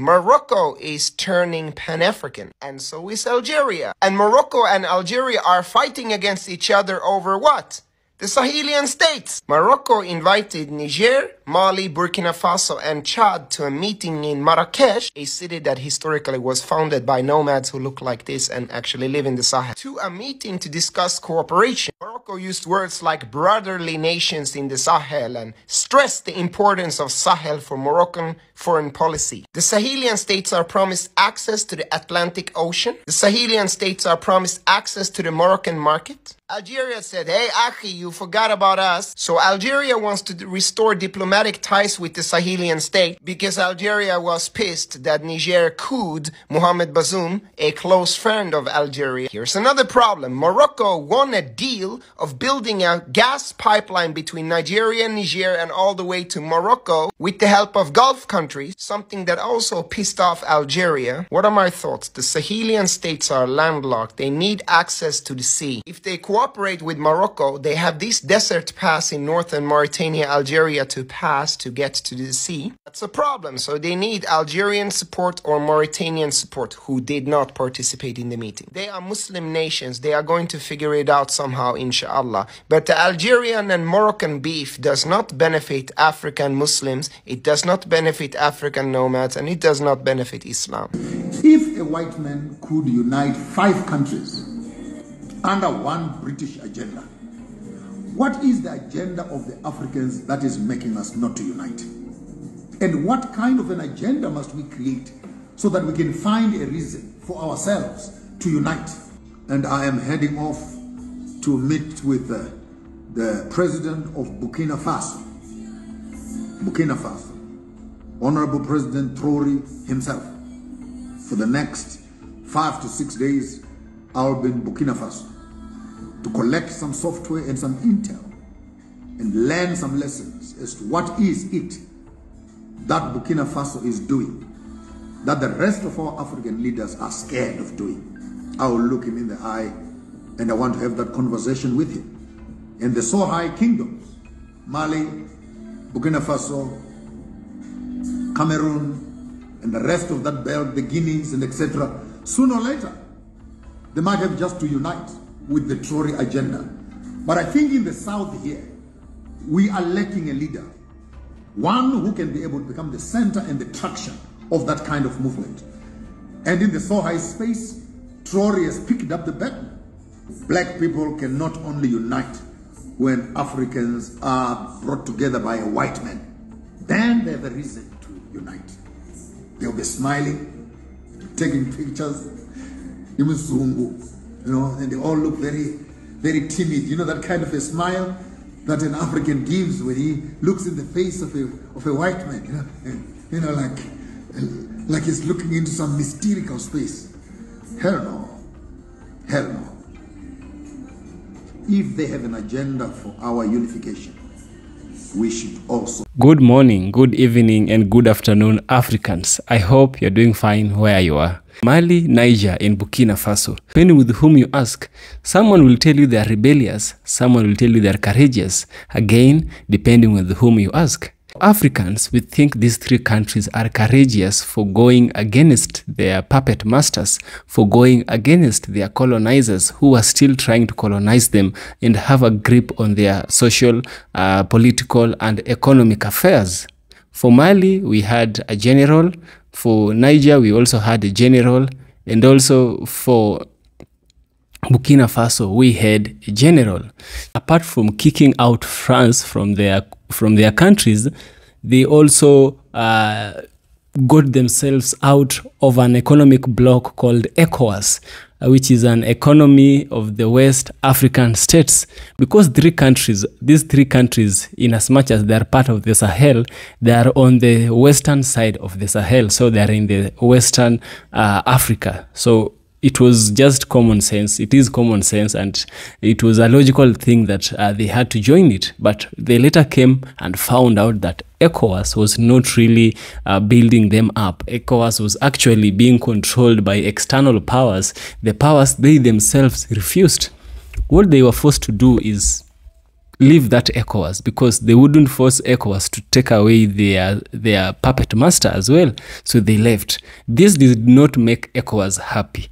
Morocco is turning Pan-African, and so is Algeria. And Morocco and Algeria are fighting against each other over what? The Sahelian states. Morocco invited Niger, Mali, Burkina Faso, and Chad to a meeting in Marrakesh, a city that historically was founded by nomads who look like this and actually live in the Sahel, to a meeting to discuss cooperation. Morocco used words like brotherly nations in the Sahel and stressed the importance of Sahel for Moroccan foreign policy. The Sahelian states are promised access to the Atlantic Ocean. The Sahelian states are promised access to the Moroccan market. Algeria said, hey, Akhi, you forgot about us. So Algeria wants to restore diplomatic ties with the Sahelian state because Algeria was pissed that Niger couped Mohamed Bazoum, a close friend of Algeria. Here's another problem. Morocco won a deal of building a gas pipeline between Nigeria and Niger and all the way to Morocco with the help of Gulf countries, something that also pissed off Algeria. What are my thoughts? The Sahelian states are landlocked. They need access to the sea. If they cooperate with Morocco, they have this desert pass in northern Mauritania, Algeria to pass to get to the sea. That's a problem. So they need Algerian support or Mauritanian support, who did not participate in the meeting. They are Muslim nations. They are going to figure it out somehow, inshallah. But the Algerian and Moroccan beef does not benefit African Muslims. It does not benefit African nomads, and it does not benefit Islam. If a white man could unite 5 countries under one British agenda, what is the agenda of the Africans that is making us not to unite? And what kind of an agenda must we create so that we can find a reason for ourselves to unite? And I am heading off to meet with the president of Burkina Faso. Burkina Faso. Honorable President Traore himself. For the next 5 to 6 days, I'll be in Burkina Faso to collect some software and some intel and learn some lessons as to what is it that Burkina Faso is doing that the rest of our African leaders are scared of doing. I will look him in the eye and I want to have that conversation with him. In the Sohai kingdoms, Mali, Burkina Faso, Cameroon, and the rest of that belt, the Guineas and etc., sooner or later, they might have just to unite with the Traore agenda. But I think in the south here, we are lacking a leader. One who can be able to become the center and the traction of that kind of movement. And in the Sohai space, Traore has picked up the baton. Black people can not only unite when Africans are brought together by a white man. Then they have a reason to unite. They'll be smiling, taking pictures, and they all look very, very timid. You know, that kind of a smile that an African gives when he looks in the face of a white man, like he's looking into some mystical space. Hell no. Hell no. If they have an agenda for our unification, we should also. Good morning, good evening, and good afternoon, Africans. I hope you're doing fine where you are. Mali, Niger, and Burkina Faso. Depending with whom you ask, someone will tell you they are rebellious, someone will tell you they are courageous. Again, depending with whom you ask. Africans, we think these 3 countries are courageous for going against their puppet masters, for going against their colonizers who are still trying to colonize them and have a grip on their social, political, and economic affairs. For Mali, we had a general. For Niger, we also had a general. And also for Burkina Faso, we had a general. Apart from kicking out France from their countries, they also got themselves out of an economic bloc called ECOWAS, which is an economy of the West African states. Because these three countries, in as much as they are part of the Sahel, they are on the western side of the Sahel, so they are in the Western Africa. So it was just common sense. It is common sense, and it was a logical thing that they had to join it. But they later came and found out that ECOWAS was not really building them up. ECOWAS was actually being controlled by external powers, the powers they themselves refused. What they were forced to do is leave that ECOWAS, because they wouldn't force ECOWAS to take away their puppet master as well. So they left. This did not make ECOWAS happy.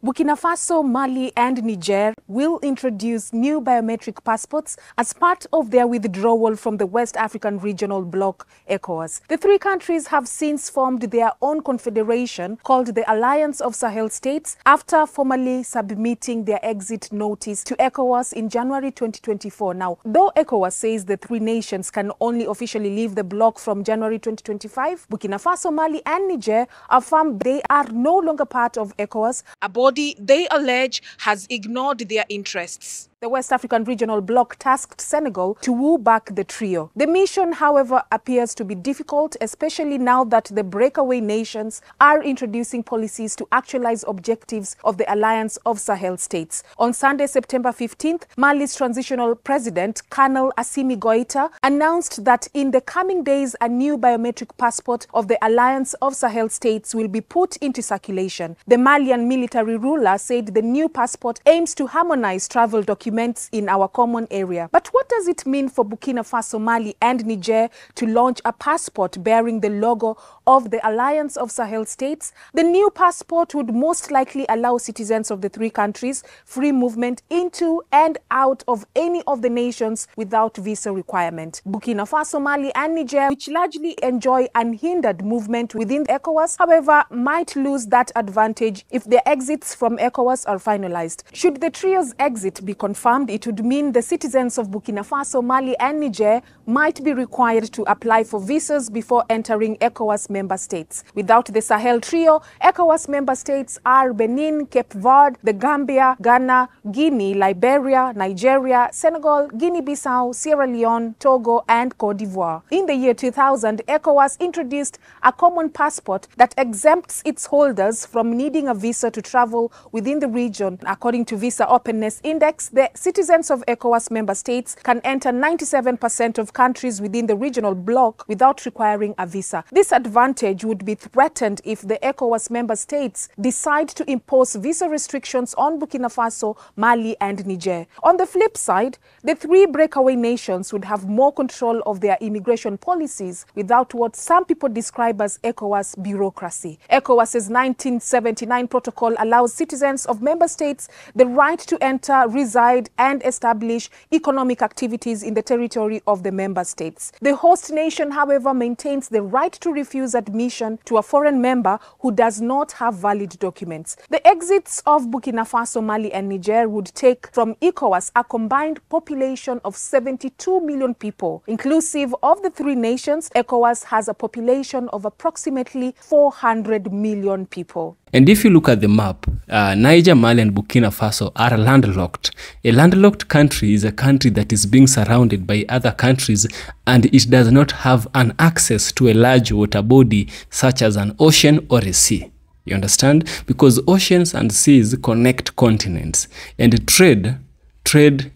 Burkina Faso, Mali and Niger will introduce new biometric passports as part of their withdrawal from the West African Regional Bloc, ECOWAS. The three countries have since formed their own confederation called the Alliance of Sahel States after formally submitting their exit notice to ECOWAS in January 2024. Now, though ECOWAS says the three nations can only officially leave the bloc from January 2025, Burkina Faso, Mali and Niger affirm they are no longer part of ECOWAS, a body they allege has ignored their interests. The West African Regional Bloc tasked Senegal to woo back the trio. The mission, however, appears to be difficult, especially now that the breakaway nations are introducing policies to actualize objectives of the Alliance of Sahel States. On Sunday, September 15th, Mali's transitional president, Colonel Assimi Goïta, announced that in the coming days, a new biometric passport of the Alliance of Sahel States will be put into circulation. The Malian military ruler said the new passport aims to harmonize travel documents in our common area. But what does it mean for Burkina Faso, Mali and Niger to launch a passport bearing the logo of the Alliance of Sahel States? The new passport would most likely allow citizens of the three countries free movement into and out of any of the nations without visa requirement. Burkina Faso, Mali and Niger, which largely enjoy unhindered movement within ECOWAS, however, might lose that advantage if their exits from ECOWAS are finalized. Should the trio's exit be confirmed, it would mean the citizens of Burkina Faso, Mali and Niger might be required to apply for visas before entering ECOWAS member states. Without the Sahel trio, ECOWAS member states are Benin, Cape Verde, the Gambia, Ghana, Guinea, Liberia, Nigeria, Senegal, Guinea-Bissau, Sierra Leone, Togo and Cote d'Ivoire. In the year 2000, ECOWAS introduced a common passport that exempts its holders from needing a visa to travel within the region. According to Visa Openness Index, the citizens of ECOWAS member states can enter 97% of countries within the regional bloc without requiring a visa. This advantage would be threatened if the ECOWAS member states decide to impose visa restrictions on Burkina Faso, Mali and Niger. On the flip side, the three breakaway nations would have more control of their immigration policies without what some people describe as ECOWAS bureaucracy. ECOWAS's 1979 protocol allows citizens of member states the right to enter, reside and establish economic activities in the territory of the member states. The host nation, however, maintains the right to refuse admission to a foreign member who does not have valid documents. The exits of Burkina Faso, Mali and Niger would take from ECOWAS a combined population of 72 million people. Inclusive of the three nations, ECOWAS has a population of approximately 400 million people. And if you look at the map, Niger, Mali and Burkina Faso are landlocked. A landlocked country is a country that is being surrounded by other countries and it does not have an access to a large water body such as an ocean or a sea. You understand? Because oceans and seas connect continents and trade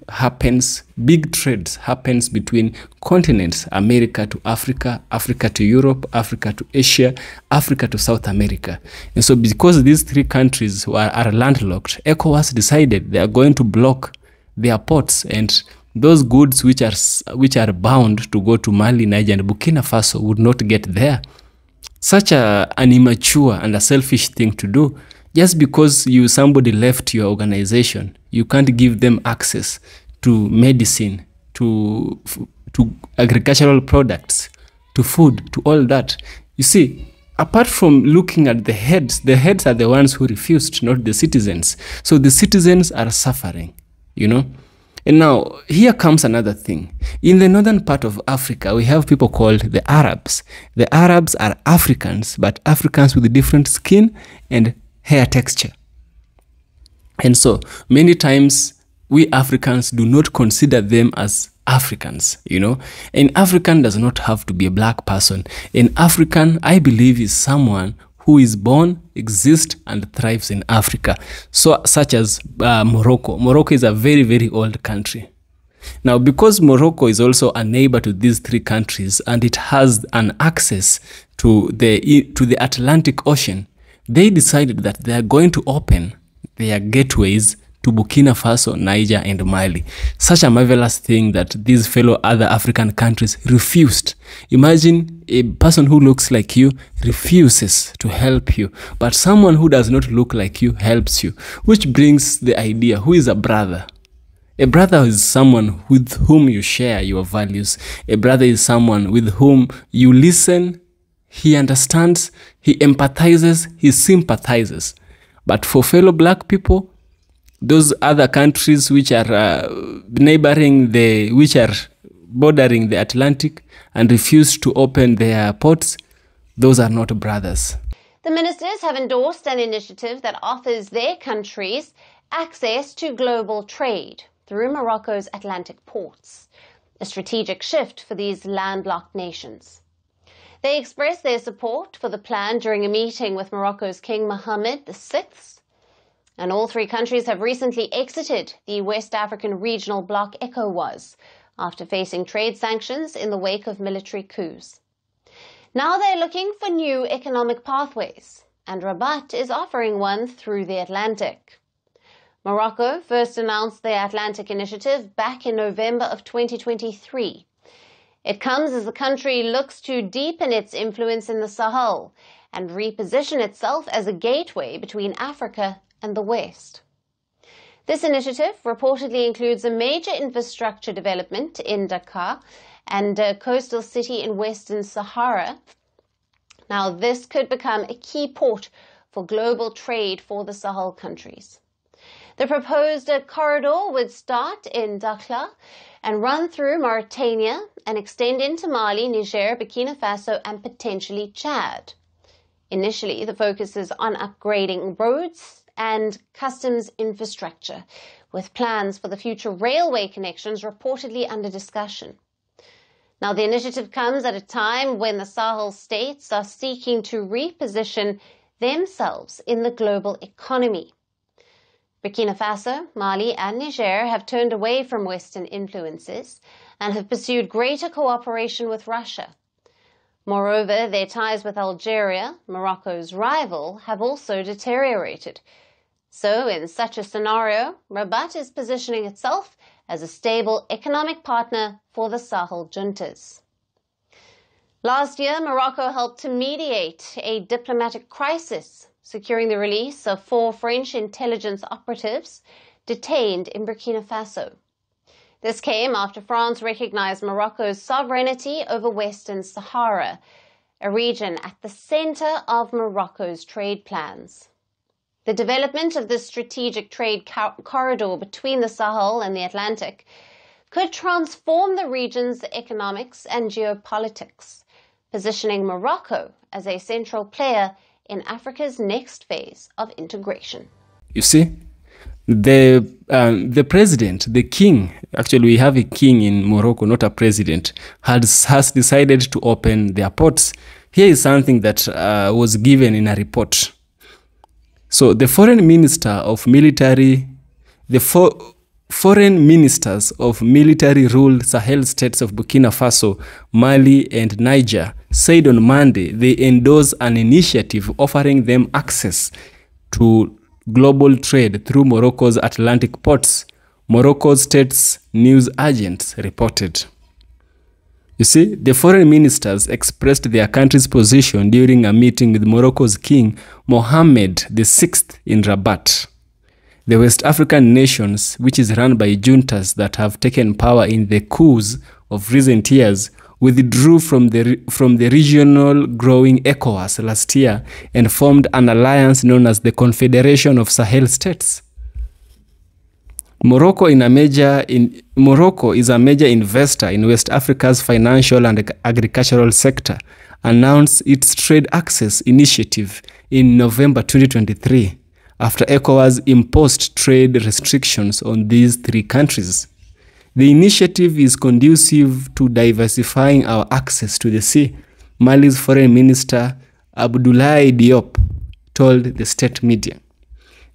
happens, big trades happens between continents, America to Africa, Africa to Europe, Africa to Asia, Africa to South America. And so because these three countries are landlocked, ECOWAS decided they are going to block their ports and those goods which are bound to go to Mali, Niger and Burkina Faso would not get there. Such an immature and a selfish thing to do. Just because somebody left your organization, you can't give them access to medicine, to agricultural products, to food, to all that. You see, apart from looking at the heads are the ones who refused, not the citizens. So the citizens are suffering, you know. And now, here comes another thing. In the northern part of Africa, we have people called the Arabs. The Arabs are Africans, but Africans with different skin and hair texture. And so many times we Africans do not consider them as Africans, you know. An African does not have to be a black person. An African, I believe, is someone who is born, exists and thrives in Africa. So such as Morocco. Morocco is a very, very old country. Now, because Morocco is also a neighbor to these three countries and it has an access to the Atlantic Ocean, they decided that they are going to open their gateways to Burkina Faso, Niger, and Mali. Such a marvelous thing that these fellow other African countries refused. Imagine a person who looks like you refuses to help you, but someone who does not look like you helps you, which brings the idea, who is a brother? A brother is someone with whom you share your values. A brother is someone with whom you listen, he understands, he empathizes, he sympathizes. But for fellow black people, those other countries which are which are bordering the Atlantic and refuse to open their ports, those are not brothers. The ministers have endorsed an initiative that offers their countries access to global trade through Morocco's Atlantic ports, a strategic shift for these landlocked nations. They expressed their support for the plan during a meeting with Morocco's King Mohammed VI, and all three countries have recently exited the West African regional bloc ECOWAS after facing trade sanctions in the wake of military coups. Now they're looking for new economic pathways, and Rabat is offering one through the Atlantic. Morocco first announced the Atlantic Initiative back in November of 2023. It comes as the country looks to deepen its influence in the Sahel and reposition itself as a gateway between Africa and the West. This initiative reportedly includes a major infrastructure development in Dakar and a coastal city in Western Sahara. Now, this could become a key port for global trade for the Sahel countries. The proposed corridor would start in Dakhla and run through Mauritania and extend into Mali, Niger, Burkina Faso, and potentially Chad. Initially, the focus is on upgrading roads and customs infrastructure, with plans for the future railway connections reportedly under discussion. Now, the initiative comes at a time when the Sahel states are seeking to reposition themselves in the global economy. Burkina Faso, Mali, and Niger have turned away from Western influences and have pursued greater cooperation with Russia. Moreover, their ties with Algeria, Morocco's rival, have also deteriorated. So, in such a scenario, Rabat is positioning itself as a stable economic partner for the Sahel juntas. Last year, Morocco helped to mediate a diplomatic crisis, securing the release of 4 French intelligence operatives detained in Burkina Faso. This came after France recognized Morocco's sovereignty over Western Sahara, a region at the center of Morocco's trade plans. The development of this strategic trade corridor between the Sahel and the Atlantic could transform the region's economics and geopolitics, positioning Morocco as a central player in Africa's next phase of integration. You see, the president, the king, actually we have a king in Morocco, not a president, has decided to open their ports. Here is something that was given in a report. So the foreign ministers of military ruled Sahel states of Burkina Faso, Mali, and Niger said on Monday they endorsed an initiative offering them access to global trade through Morocco's Atlantic ports, Morocco's state's news agents reported. You see, the foreign ministers expressed their country's position during a meeting with Morocco's King Mohammed VI in Rabat. The West African nations, which is run by juntas that have taken power in the coups of recent years, withdrew from the regional growing ECOWAS last year and formed an alliance known as the Confederation of Sahel States. Morocco is a major investor in West Africa's financial and agricultural sector, announced its trade access initiative in November 2023 after ECOWAS imposed trade restrictions on these 3 countries. The initiative is conducive to diversifying our access to the sea, Mali's Foreign Minister Abdoulaye Diop told the state media.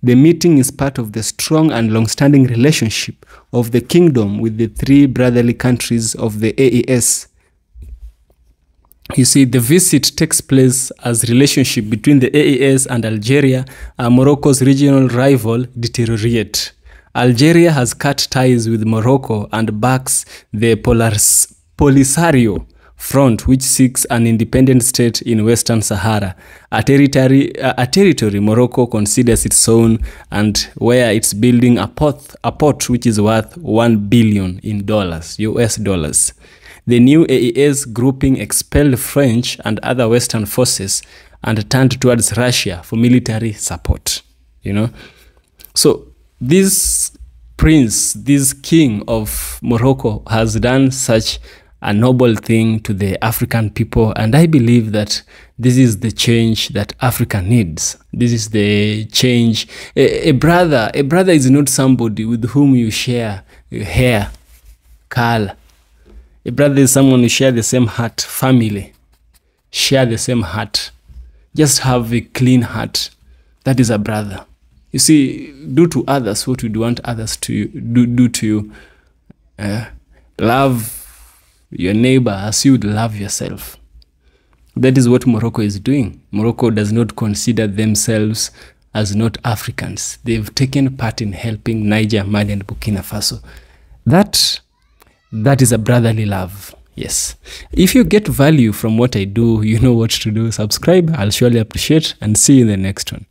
The meeting is part of the strong and long-standing relationship of the kingdom with the 3 brotherly countries of the AES. You see, the visit takes place as relationship between the AES and Algeria, Morocco's regional rival, deteriorate. Algeria has cut ties with Morocco and backs the Polisario Front, which seeks an independent state in Western Sahara, a territory Morocco considers its own, and where it's building a port which is worth $1 billion in US dollars. The new AES grouping expelled French and other Western forces and turned towards Russia for military support. You know, so this prince, this king of Morocco, has done such a noble thing to the African people, and I believe that this is the change that Africa needs. This is the change. A brother is not somebody with whom you share your hair, color. A brother is someone you share the same heart, family, share the same heart. Just have a clean heart. That is a brother. You see, do to others what you want others to do to you. Love your neighbor as you would love yourself. That is what Morocco is doing. Morocco does not consider themselves as not Africans. They've taken part in helping Niger, Mali, and Burkina Faso. That is a brotherly love. Yes. If you get value from what I do, you know what to do. Subscribe. I'll surely appreciate, and see you in the next one.